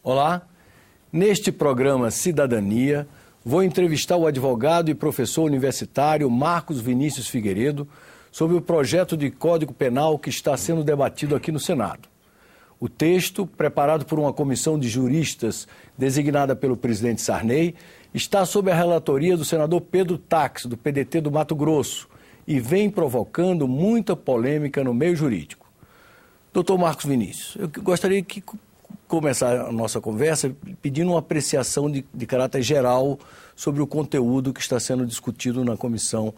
Olá, neste programa Cidadania, vou entrevistar o advogado e professor universitário Marcos Vinícius Figueiredo sobre o projeto de Código Penal que está sendo debatido aqui no Senado. O texto, preparado por uma comissão de juristas designada pelo presidente Sarney, está sob a relatoria do senador Pedro Tax, do PDT do Mato Grosso, e vem provocando muita polêmica no meio jurídico. Doutor Marcos Vinícius, eu gostaria de começar a nossa conversa pedindo uma apreciação de caráter geral sobre o conteúdo que está sendo discutido na comissão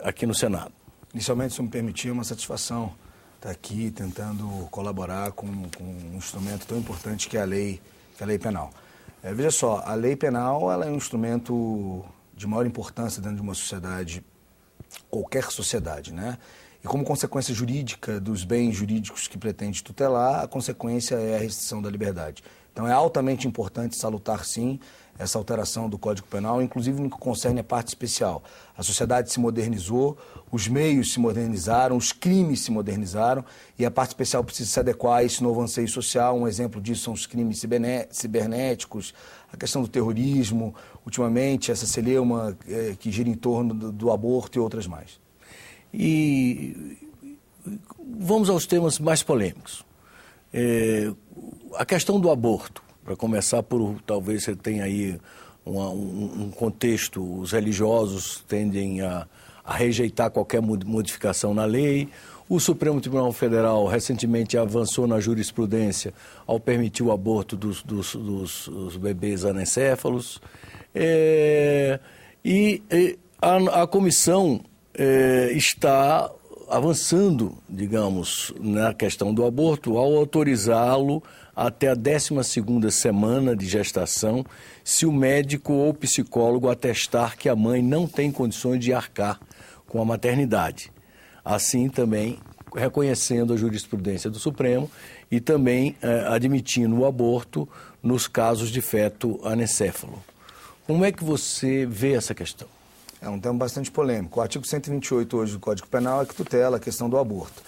aqui no Senado. Inicialmente, se me permitir, é uma satisfação estar aqui tentando colaborar com um instrumento tão importante que é a lei penal. Veja só, a lei penal ela é um instrumento de maior importância dentro de uma sociedade, qualquer sociedade, né? E como consequência jurídica dos bens jurídicos que pretende tutelar, a consequência é a restrição da liberdade. Então é altamente importante salutar, sim, essa alteração do Código Penal, inclusive no que concerne a parte especial. A sociedade se modernizou, os meios se modernizaram, os crimes se modernizaram e a parte especial precisa se adequar a esse novo anseio social. Um exemplo disso são os crimes cibernéticos, a questão do terrorismo, ultimamente essa celeuma que gira em torno do aborto e outras mais. E vamos aos temas mais polêmicos. A questão do aborto, para começar por, talvez você tenha aí um contexto, os religiosos tendem a rejeitar qualquer modificação na lei. O Supremo Tribunal Federal recentemente avançou na jurisprudência ao permitir o aborto dos bebês anencéfalos. A comissão está avançando, digamos, na questão do aborto ao autorizá-lo até a 12ª semana de gestação, se o médico ou psicólogo atestar que a mãe não tem condições de arcar com a maternidade. Assim também reconhecendo a jurisprudência do Supremo e também admitindo o aborto nos casos de feto anencéfalo. Como é que você vê essa questão? É um tema bastante polêmico. O artigo 128 hoje do Código Penal é que tutela a questão do aborto.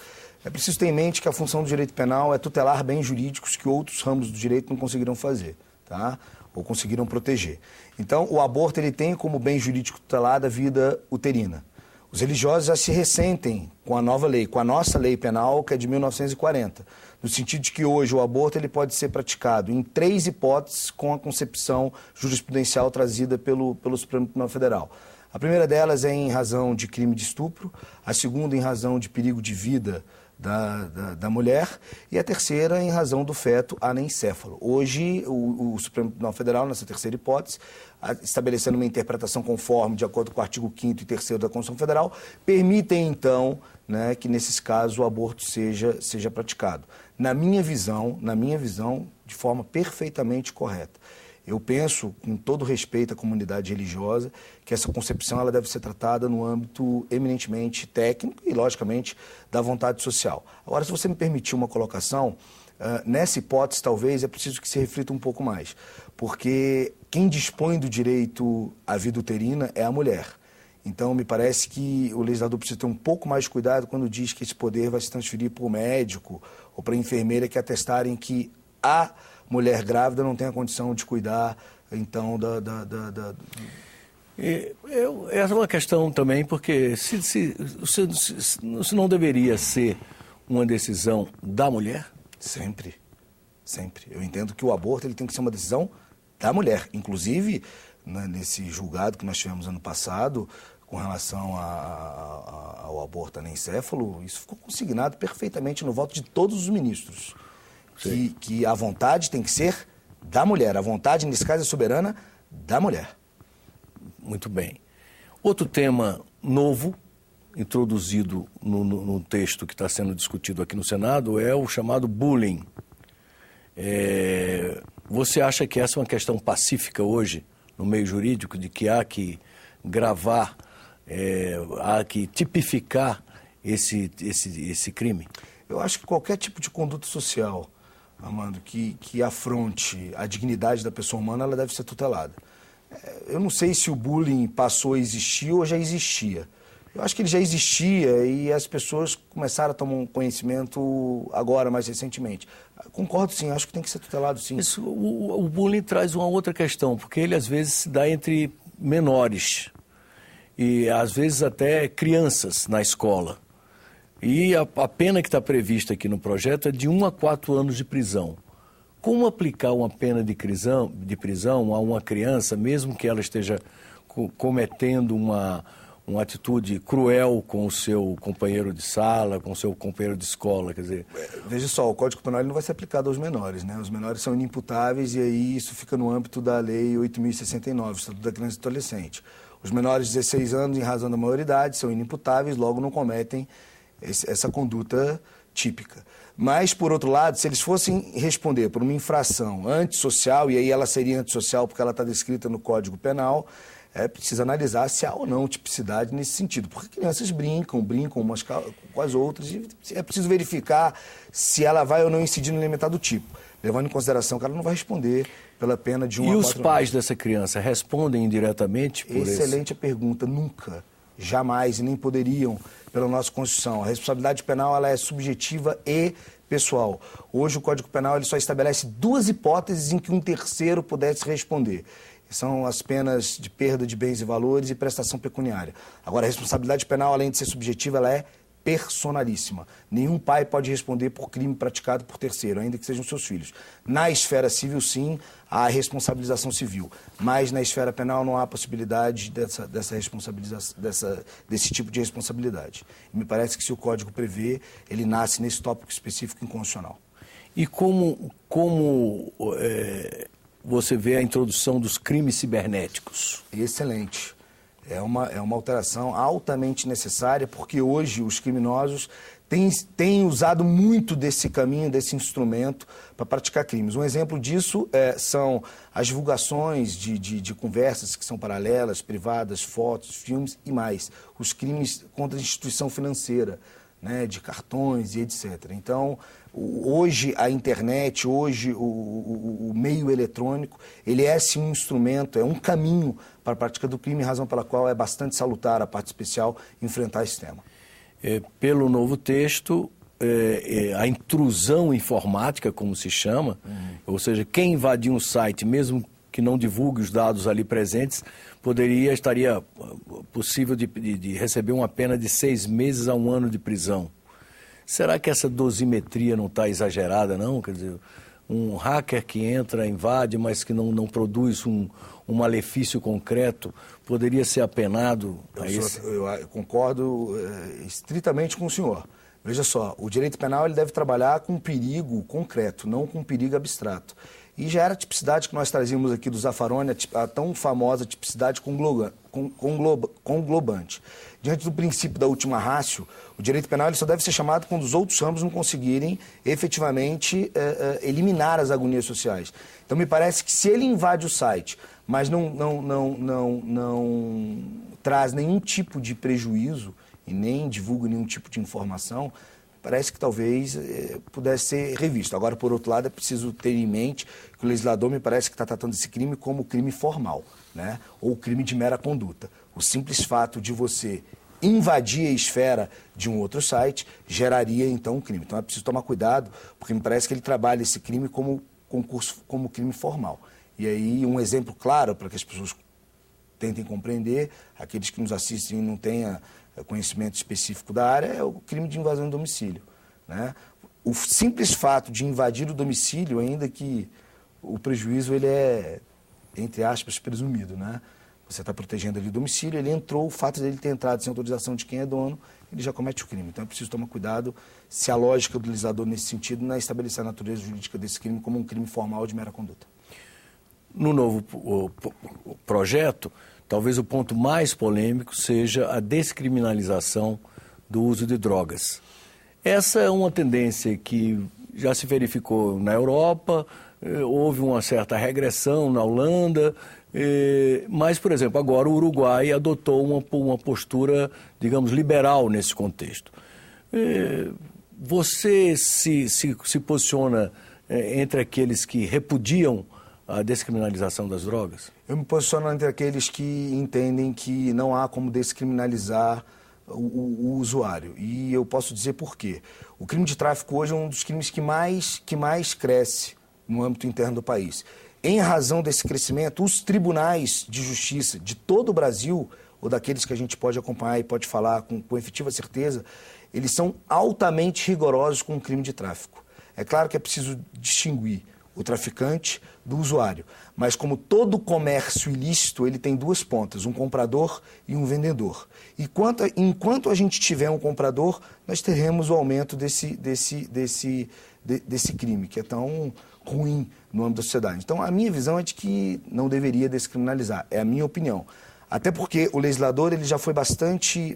É preciso ter em mente que a função do direito penal é tutelar bens jurídicos que outros ramos do direito não conseguiram fazer, tá? Ou conseguiram proteger. Então, o aborto ele tem como bem jurídico tutelado a vida uterina. Os religiosos já se ressentem com a nova lei, com a nossa lei penal, que é de 1940, no sentido de que hoje o aborto ele pode ser praticado em 3 hipóteses com a concepção jurisprudencial trazida pelo Supremo Tribunal Federal. A primeira delas é em razão de crime de estupro, a segunda em razão de perigo de vida da mulher e a terceira em razão do feto anencéfalo. Hoje, o Supremo Tribunal Federal, nessa terceira hipótese, estabelecendo uma interpretação conforme, de acordo com o artigo 5º e 3º da Constituição Federal, permitem, então, né, que, nesses casos, o aborto seja praticado. Na minha visão, de forma perfeitamente correta. Eu penso, com todo respeito à comunidade religiosa, que essa concepção ela deve ser tratada no âmbito eminentemente técnico e, logicamente, da vontade social. Agora, se você me permitir uma colocação, nessa hipótese, talvez, é preciso que se reflita um pouco mais, porque quem dispõe do direito à vida uterina é a mulher. Então, me parece que o legislador precisa ter um pouco mais de cuidado quando diz que esse poder vai se transferir para o médico ou para a enfermeira que atestarem que a mulher grávida não tem a condição de cuidar, então, Essa é uma questão também, porque se não deveria ser uma decisão da mulher? Sempre, sempre. Eu entendo que o aborto ele tem que ser uma decisão da mulher. Inclusive, nesse julgado que nós tivemos ano passado, com relação ao aborto anencéfalo, isso ficou consignado perfeitamente no voto de todos os ministros. Que a vontade tem que ser da mulher. A vontade, nesse caso, é soberana da mulher. Muito bem. Outro tema novo, introduzido no texto que está sendo discutido aqui no Senado, é o chamado bullying. Você acha que essa é uma questão pacífica hoje, no meio jurídico, de que há que gravar, há que tipificar esse crime? Eu acho que qualquer tipo de conduta social, Armando, que afronte a dignidade da pessoa humana, ela deve ser tutelada. Eu não sei se o bullying passou a existir ou já existia. Eu acho que ele já existia e as pessoas começaram a tomar um conhecimento agora, mais recentemente. Concordo, sim, acho que tem que ser tutelado, sim. Isso, o bullying traz uma outra questão, porque ele às vezes se dá entre menores e às vezes até crianças na escola. E a pena que está prevista aqui no projeto é de 1 a 4 anos de prisão. Como aplicar uma pena de prisão a uma criança, mesmo que ela esteja cometendo uma atitude cruel com o seu companheiro de sala, com o seu companheiro de escola, quer dizer... Veja só, o Código Penal não vai ser aplicado aos menores, né? Os menores são inimputáveis e aí isso fica no âmbito da Lei 8.069, Estatuto da Criança e Adolescente. Os menores de 16 anos, em razão da maioridade, são inimputáveis, logo não cometem essa conduta típica. Mas, por outro lado, se eles fossem responder por uma infração antissocial, e aí ela seria antissocial porque ela está descrita no Código Penal, é preciso analisar se há ou não tipicidade nesse sentido. Porque crianças brincam umas com as outras, e é preciso verificar se ela vai ou não incidir no elementar do tipo, levando em consideração que ela não vai responder pela pena de 1 a 4 anos. E os pais dessa criança respondem indiretamente por isso? Excelente a pergunta. Nunca, jamais e nem poderiam, pela nossa Constituição. A responsabilidade penal ela é subjetiva e pessoal. Hoje o Código Penal ele só estabelece 2 hipóteses em que um terceiro pudesse responder. São as penas de perda de bens e valores e prestação pecuniária. Agora, a responsabilidade penal, além de ser subjetiva, ela é personalíssima. Nenhum pai pode responder por crime praticado por terceiro, ainda que sejam seus filhos. Na esfera civil, sim, há responsabilização civil, mas na esfera penal não há possibilidade dessa responsabilização, desse tipo de responsabilidade. E me parece que se o Código prevê, ele nasce nesse tópico específico inconstitucional. E como você vê a introdução dos crimes cibernéticos? Excelente. É uma alteração altamente necessária, porque hoje os criminosos têm usado muito desse caminho, desse instrumento, para praticar crimes. Um exemplo disso são as divulgações de conversas que são paralelas, privadas, fotos, filmes e mais. Os crimes contra a instituição financeira, né, de cartões e etc. Então, hoje a internet, hoje o meio eletrônico, ele é sim um instrumento, é um caminho para a prática do crime, razão pela qual é bastante salutar a parte especial enfrentar esse tema. Pelo novo texto, a intrusão informática, como se chama, ou seja, quem invadir um site, mesmo que não divulgue os dados ali presentes, estaria possível de receber uma pena de 6 meses a 1 ano de prisão. Será que essa dosimetria não está exagerada, não? Quer dizer, um hacker que entra, invade, mas que não produz um malefício concreto, poderia ser apenado a isso? Eu concordo estritamente com o senhor. Veja só, o direito penal ele deve trabalhar com um perigo concreto, não com um perigo abstrato. E já era a tipicidade que nós trazíamos aqui do Zaffaroni, a tão famosa tipicidade conglobante. Diante do princípio da ultima ratio, o direito penal ele só deve ser chamado quando os outros ramos não conseguirem efetivamente eliminar as agonias sociais. Então me parece que se ele invade o site, mas não traz nenhum tipo de prejuízo e nem divulga nenhum tipo de informação, parece que talvez pudesse ser revisto. Agora, por outro lado, é preciso ter em mente que o legislador me parece que está tratando esse crime como crime formal, né? Ou crime de mera conduta. O simples fato de você invadir a esfera de um outro site geraria, então, um crime. Então, é preciso tomar cuidado, porque me parece que ele trabalha esse crime como crime formal. E aí, um exemplo claro para que as pessoas tentem compreender, aqueles que nos assistem e não tenham conhecimento específico da área, é o crime de invasão de domicílio, né? O simples fato de invadir o domicílio, ainda que o prejuízo ele é, entre aspas, presumido, né? Você está protegendo ali o domicílio, ele entrou, o fato dele ter entrado sem autorização de quem é dono, ele já comete o crime. Então é preciso tomar cuidado se a lógica do legislador nesse sentido não é estabelecer a natureza jurídica desse crime como um crime formal de mera conduta. No novo projeto, talvez o ponto mais polêmico seja a descriminalização do uso de drogas. Essa é uma tendência que já se verificou na Europa, houve uma certa regressão na Holanda, mas, por exemplo, agora o Uruguai adotou uma postura, digamos, liberal nesse contexto. Você se posiciona entre aqueles que repudiam a descriminalização das drogas? Eu me posiciono entre aqueles que entendem que não há como descriminalizar o usuário. E eu posso dizer por quê. O crime de tráfico hoje é um dos crimes que mais cresce no âmbito interno do país. Em razão desse crescimento, os tribunais de justiça de todo o Brasil, ou daqueles que a gente pode acompanhar e pode falar com efetiva certeza, eles são altamente rigorosos com o crime de tráfico. É claro que é preciso distinguir o traficante do usuário, mas como todo comércio ilícito, ele tem duas pontas, um comprador e um vendedor. E enquanto a gente tiver um comprador, nós teremos o aumento desse crime, que é tão ruim no âmbito da sociedade. Então, a minha visão é de que não deveria descriminalizar, é a minha opinião. Até porque o legislador ele já foi bastante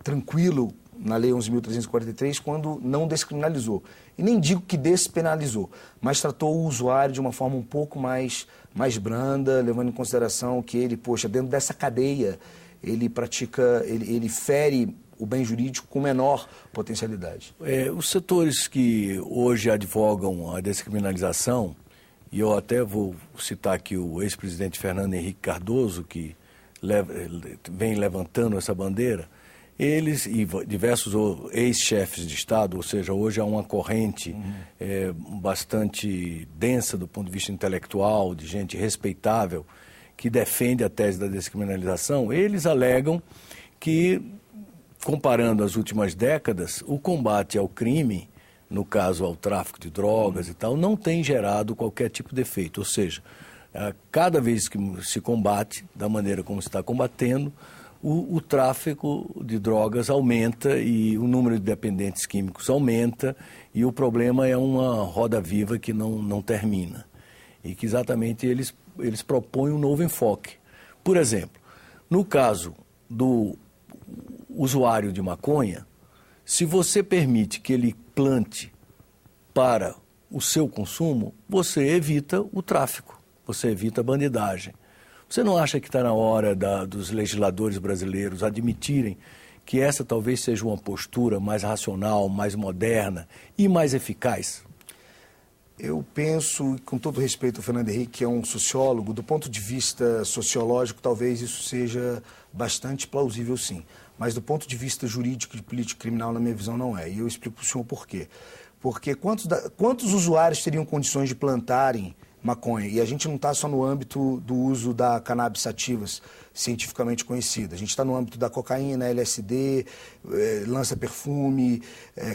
tranquilo na Lei 11.343 quando não descriminalizou. E nem digo que despenalizou, mas tratou o usuário de uma forma um pouco mais branda, levando em consideração que ele, dentro dessa cadeia, ele fere o bem jurídico com menor potencialidade. Os setores que hoje advogam a descriminalização, e eu até vou citar aqui o ex-presidente Fernando Henrique Cardoso, que vem levantando essa bandeira, eles e diversos ex-chefes de Estado, ou seja, hoje há uma corrente bastante densa do ponto de vista intelectual, de gente respeitável, que defende a tese da descriminalização, eles alegam que, comparando as últimas décadas, o combate ao crime, no caso ao tráfico de drogas e tal, não tem gerado qualquer tipo de efeito. Ou seja, cada vez que se combate, da maneira como se está combatendo, o tráfico de drogas aumenta e o número de dependentes químicos aumenta e o problema é uma roda viva que não termina. E que exatamente eles propõem um novo enfoque. Por exemplo, no caso do usuário de maconha, se você permite que ele plante para o seu consumo, você evita o tráfico, você evita a bandidagem. Você não acha que está na hora dos legisladores brasileiros admitirem que essa talvez seja uma postura mais racional, mais moderna e mais eficaz? Eu penso, com todo respeito ao Fernando Henrique, que é um sociólogo, do ponto de vista sociológico, talvez isso seja bastante plausível, sim. Mas do ponto de vista jurídico e político-criminal, na minha visão, não é. E eu explico para o senhor por quê. Porque quantos usuários teriam condições de plantarem maconha? E a gente não está só no âmbito do uso da cannabis sativas, cientificamente conhecida. A gente está no âmbito da cocaína, LSD, lança-perfume,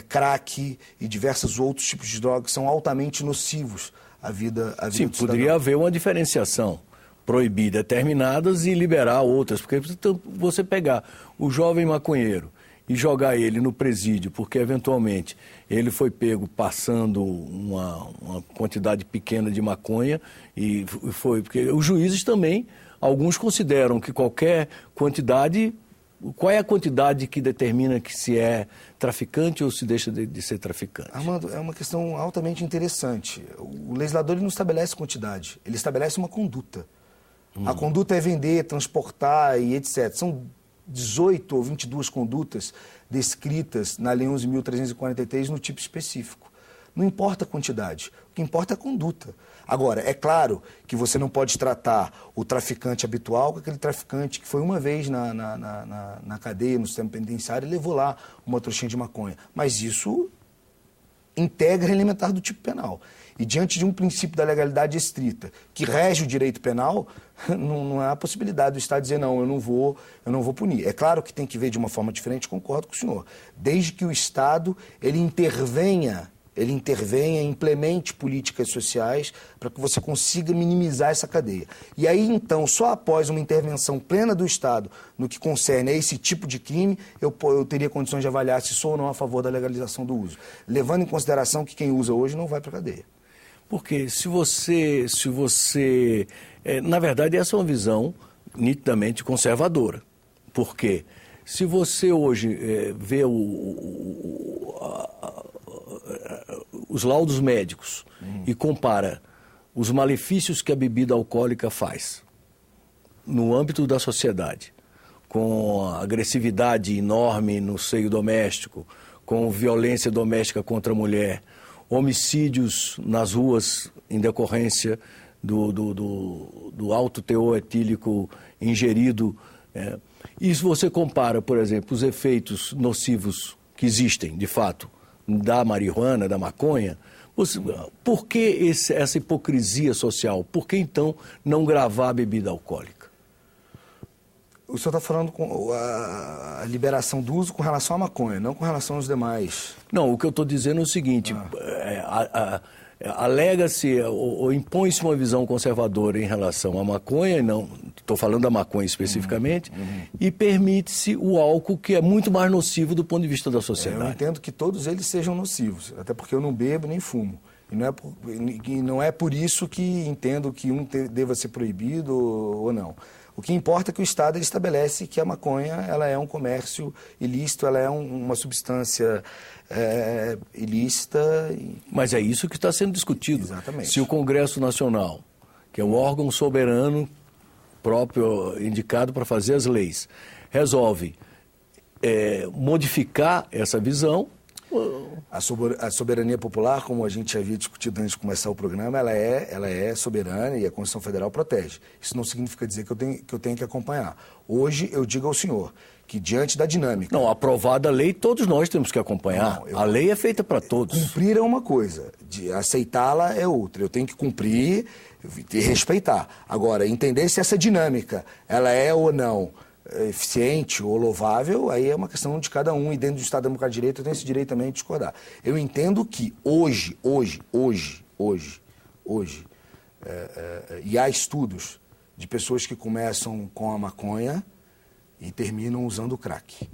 crack e diversos outros tipos de drogas que são altamente nocivos à vida do cidadão. Sim, poderia haver uma diferenciação. Proibir determinadas e liberar outras. Porque você pegar o jovem maconheiro e jogar ele no presídio, porque eventualmente ele foi pego passando uma quantidade pequena de maconha e foi... Porque os juízes também, alguns consideram que qualquer quantidade... Qual é a quantidade que determina que se é traficante ou se deixa de ser traficante? Armando, é uma questão altamente interessante. O legislador ele não estabelece quantidade, ele estabelece uma conduta. A conduta é vender, transportar e etc. São 18 ou 22 condutas descritas na Lei 11.343 no tipo específico. Não importa a quantidade, o que importa é a conduta. Agora, é claro que você não pode tratar o traficante habitual com aquele traficante que foi uma vez na cadeia, no sistema penitenciário, e levou lá uma trouxinha de maconha. Mas isso integra elementar do tipo penal. E diante de um princípio da legalidade estrita que rege o direito penal, não há possibilidade do Estado dizer não, eu não vou punir. É claro que tem que ver de uma forma diferente, concordo com o senhor. Desde que o Estado ele intervenha, implemente políticas sociais para que você consiga minimizar essa cadeia. E aí, então, só após uma intervenção plena do Estado no que concerne a esse tipo de crime, eu teria condições de avaliar se sou ou não a favor da legalização do uso. Levando em consideração que quem usa hoje não vai para a cadeia. Porque se você na verdade, essa é uma visão nitidamente conservadora. Porque se você hoje vê os laudos médicos e compara os malefícios que a bebida alcoólica faz no âmbito da sociedade, com a agressividade enorme no seio doméstico, com violência doméstica contra a mulher, homicídios nas ruas em decorrência do alto teor etílico ingerido. E se você compara, por exemplo, os efeitos nocivos que existem, de fato, da marihuana, da maconha, por que essa hipocrisia social? Por que, então, não gravar a bebida alcoólica? O senhor está falando com a liberação do uso com relação à maconha, não com relação aos demais. Não, o que eu estou dizendo é o seguinte, alega-se ou impõe-se uma visão conservadora em relação à maconha, não estou falando da maconha especificamente, e permite-se o álcool, que é muito mais nocivo do ponto de vista da sociedade. Eu entendo que todos eles sejam nocivos, até porque eu não bebo nem fumo. E não é por isso que entendo que um deva ser proibido ou não. O que importa é que o Estado ele estabelece que a maconha ela é um comércio ilícito, ela é uma substância ilícita. Mas é isso que está sendo discutido. Exatamente. Se o Congresso Nacional, que é o órgão soberano próprio indicado para fazer as leis, resolve modificar essa visão... A soberania popular, como a gente havia discutido antes de começar o programa, ela é soberana e a Constituição Federal protege. Isso não significa dizer que eu tenho que acompanhar. Hoje eu digo ao senhor que diante da dinâmica... Não, aprovada a lei, todos nós temos que acompanhar. A lei é feita para todos. Cumprir é uma coisa, aceitá-la é outra. Eu tenho que cumprir e respeitar. Agora, entender se essa dinâmica ela é ou não eficiente ou louvável, aí é uma questão de cada um, e dentro do Estado Democrático de Direito eu tenho esse direito também de discordar. Eu entendo que hoje, e há estudos de pessoas que começam com a maconha e terminam usando o crack.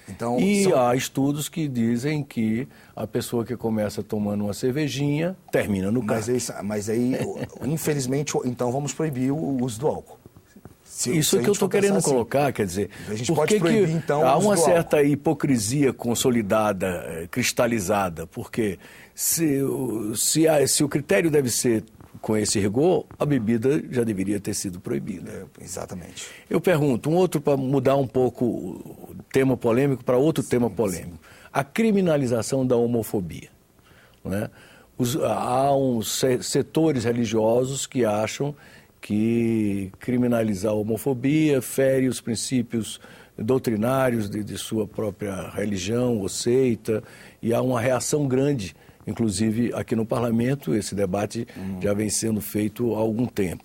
Então, há estudos que dizem que a pessoa que começa tomando uma cervejinha termina no crack. Mas aí, infelizmente, então vamos proibir o uso do álcool. Isso é que eu estou querendo colocar, quer dizer, a gente pode proibir, então, há uma certa hipocrisia consolidada, cristalizada, porque se o critério deve ser com esse rigor, a bebida já deveria ter sido proibida. Exatamente. Eu pergunto, para mudar um pouco o tema polêmico para outro tema polêmico, a criminalização da homofobia. Né? Há uns setores religiosos que acham que criminalizar a homofobia fere os princípios doutrinários de sua própria religião ou seita, e há uma reação grande, inclusive aqui no Parlamento. Esse debate já vem sendo feito há algum tempo.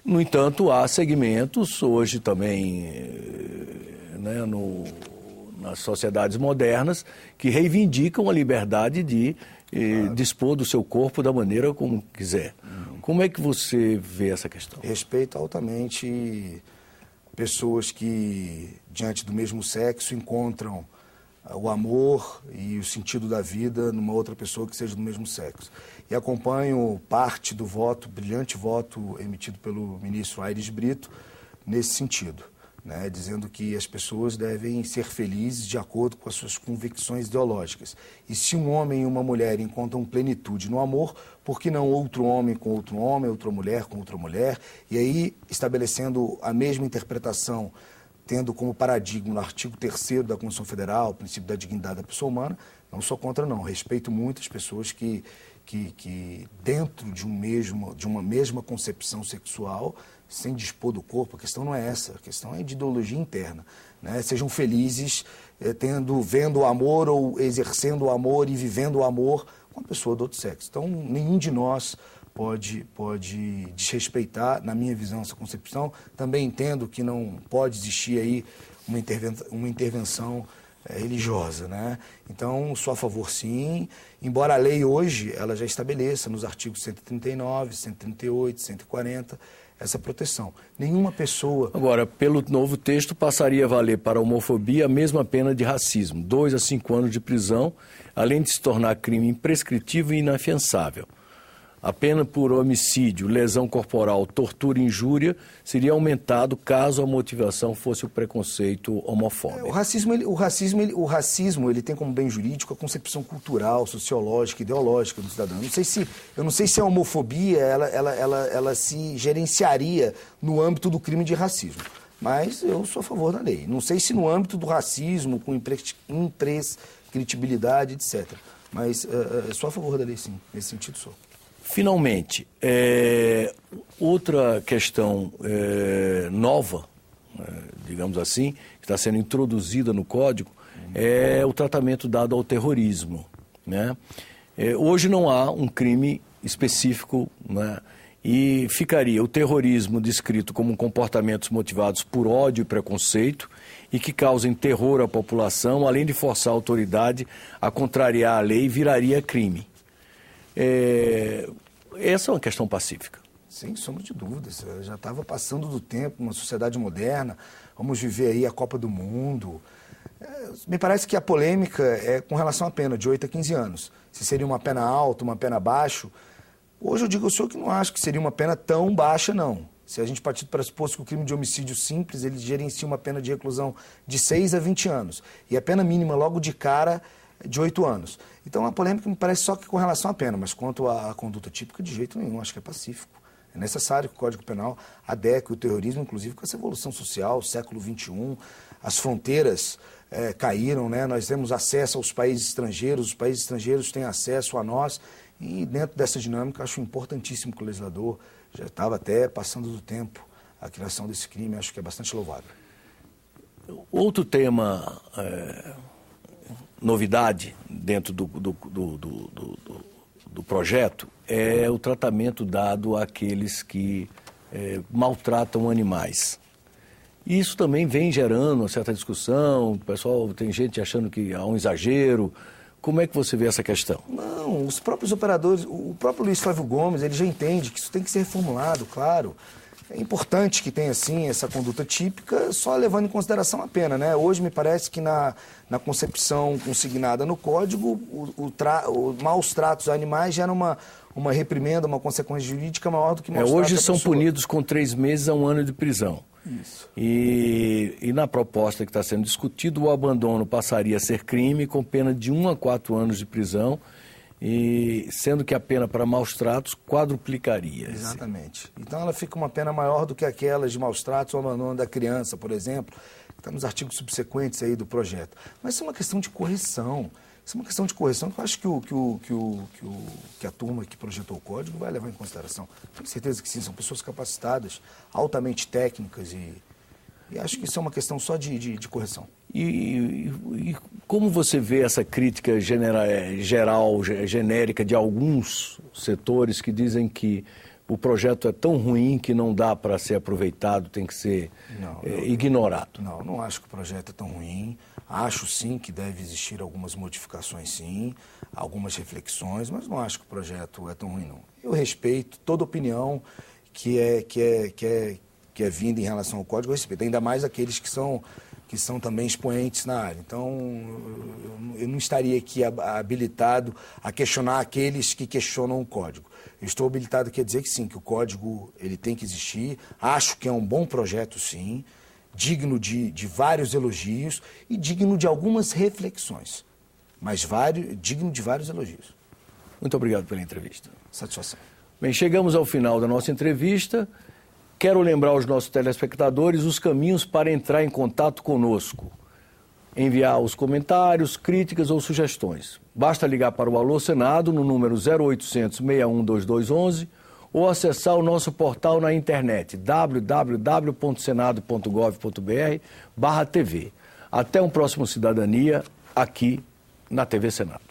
No entanto, há segmentos hoje também, nas sociedades modernas, que reivindicam a liberdade de dispor do seu corpo da maneira como quiser. Como é que você vê essa questão? Respeito altamente pessoas que, diante do mesmo sexo, encontram o amor e o sentido da vida numa outra pessoa que seja do mesmo sexo. E acompanho parte do brilhante voto emitido pelo ministro Aires Brito nesse sentido, né, dizendo que as pessoas devem ser felizes de acordo com as suas convicções ideológicas. E se um homem e uma mulher encontram plenitude no amor, por que não outro homem com outro homem, outra mulher com outra mulher? E aí, estabelecendo a mesma interpretação, tendo como paradigma no artigo 3º da Constituição Federal, o princípio da dignidade da pessoa humana, não sou contra não, respeito muito as pessoas que dentro de uma mesma concepção sexual, sem dispor do corpo, a questão não é essa, a questão é de ideologia interna, né? Sejam felizes vendo o amor ou exercendo o amor e vivendo o amor com uma pessoa do outro sexo. Então, nenhum de nós pode desrespeitar, na minha visão, essa concepção. Também entendo que não pode existir aí uma intervenção religiosa, né? Então, sou a favor, sim, embora a lei hoje ela já estabeleça nos artigos 139, 138, 140 essa proteção. Nenhuma pessoa... Agora, pelo novo texto, passaria a valer para a homofobia a mesma pena de racismo, 2 a 5 anos de prisão, além de se tornar crime imprescritível e inafiançável. A pena por homicídio, lesão corporal, tortura e injúria seria aumentado caso a motivação fosse o preconceito homofóbico. O racismo ele tem como bem jurídico a concepção cultural, sociológica, ideológica do cidadão. Eu não sei se a homofobia ela se gerenciaria no âmbito do crime de racismo, mas eu sou a favor da lei. Não sei se no âmbito do racismo, com imprescritibilidade, etc. Mas sou a favor da lei, sim. Nesse sentido, sou. Finalmente, outra questão nova, digamos assim, que está sendo introduzida no Código, é o tratamento dado ao terrorismo, né? Hoje não há um crime específico, né? E ficaria o terrorismo descrito como comportamentos motivados por ódio e preconceito e que causem terror à população, além de forçar a autoridade a contrariar a lei, viraria crime. Essa é uma questão pacífica. Sem sombra de dúvidas. Já estava passando do tempo, uma sociedade moderna, vamos viver aí a Copa do Mundo. Me parece que a polêmica é com relação à pena, de 8 a 15 anos. Se seria uma pena alta, uma pena baixa. Hoje eu digo ao senhor que não acho que seria uma pena tão baixa, não. Se a gente partir do pressuposto que o crime de homicídio simples, ele gerencia uma pena de reclusão de 6 a 20 anos. E a pena mínima logo de cara é de 8 anos. Então a polêmica me parece só que com relação à pena, mas quanto à conduta típica, de jeito nenhum, acho que é pacífico. É necessário que o Código Penal adeque o terrorismo, inclusive com essa evolução social, século XXI, as fronteiras caíram, né? Nós temos acesso aos países estrangeiros, os países estrangeiros têm acesso a nós, e dentro dessa dinâmica acho importantíssimo que o legislador já estava até passando do tempo a criação desse crime, acho que é bastante louvável. Outro tema, novidade dentro do projeto é o tratamento dado àqueles que maltratam animais. Isso também vem gerando uma certa discussão, o pessoal, tem gente achando que há um exagero. Como é que você vê essa questão? Não, os próprios operadores, o próprio Luiz Flávio Gomes, ele já entende que isso tem que ser reformulado, claro. É importante que tenha, sim, essa conduta típica, só levando em consideração a pena, né? Hoje me parece que na concepção consignada no Código, maus tratos a animais gera uma reprimenda, uma consequência jurídica maior do que maus tratos hoje a são pessoa. Punidos com 3 meses a 1 ano de prisão. Isso. E na proposta que está sendo discutida, o abandono passaria a ser crime com pena de 1 a 4 anos de prisão, e sendo que a pena para maus tratos quadruplicaria. Exatamente. Então ela fica uma pena maior do que aquelas de maus tratos ou abandono da criança, por exemplo, que está nos artigos subsequentes aí do projeto. Mas isso é uma questão de correção. Isso é uma questão de correção que eu acho que a turma que projetou o código vai levar em consideração. Tenho certeza que sim, são pessoas capacitadas, altamente técnicas e acho que isso é uma questão só de correção. E como você vê essa crítica genérica de alguns setores que dizem que o projeto é tão ruim que não dá para ser aproveitado, tem que ser ignorado? Não acho que o projeto é tão ruim. Acho sim que deve existir algumas modificações, sim, algumas reflexões, mas não acho que o projeto é tão ruim, não. Eu respeito toda opinião que é vinda em relação ao código, eu respeito, ainda mais aqueles que são também expoentes na área. Então, eu não estaria aqui habilitado a questionar aqueles que questionam o código. Eu estou habilitado a dizer que sim, que o código ele tem que existir, acho que é um bom projeto, sim, digno de vários elogios e digno de algumas reflexões, mas digno de vários elogios. Muito obrigado pela entrevista. Satisfação. Bem, chegamos ao final da nossa entrevista. Quero lembrar aos nossos telespectadores os caminhos para entrar em contato conosco. Enviar os comentários, críticas ou sugestões. Basta ligar para o Alô Senado no número 0800 61 2211 ou acessar o nosso portal na internet www.senado.gov.br/TV. Até um próximo Cidadania aqui na TV Senado.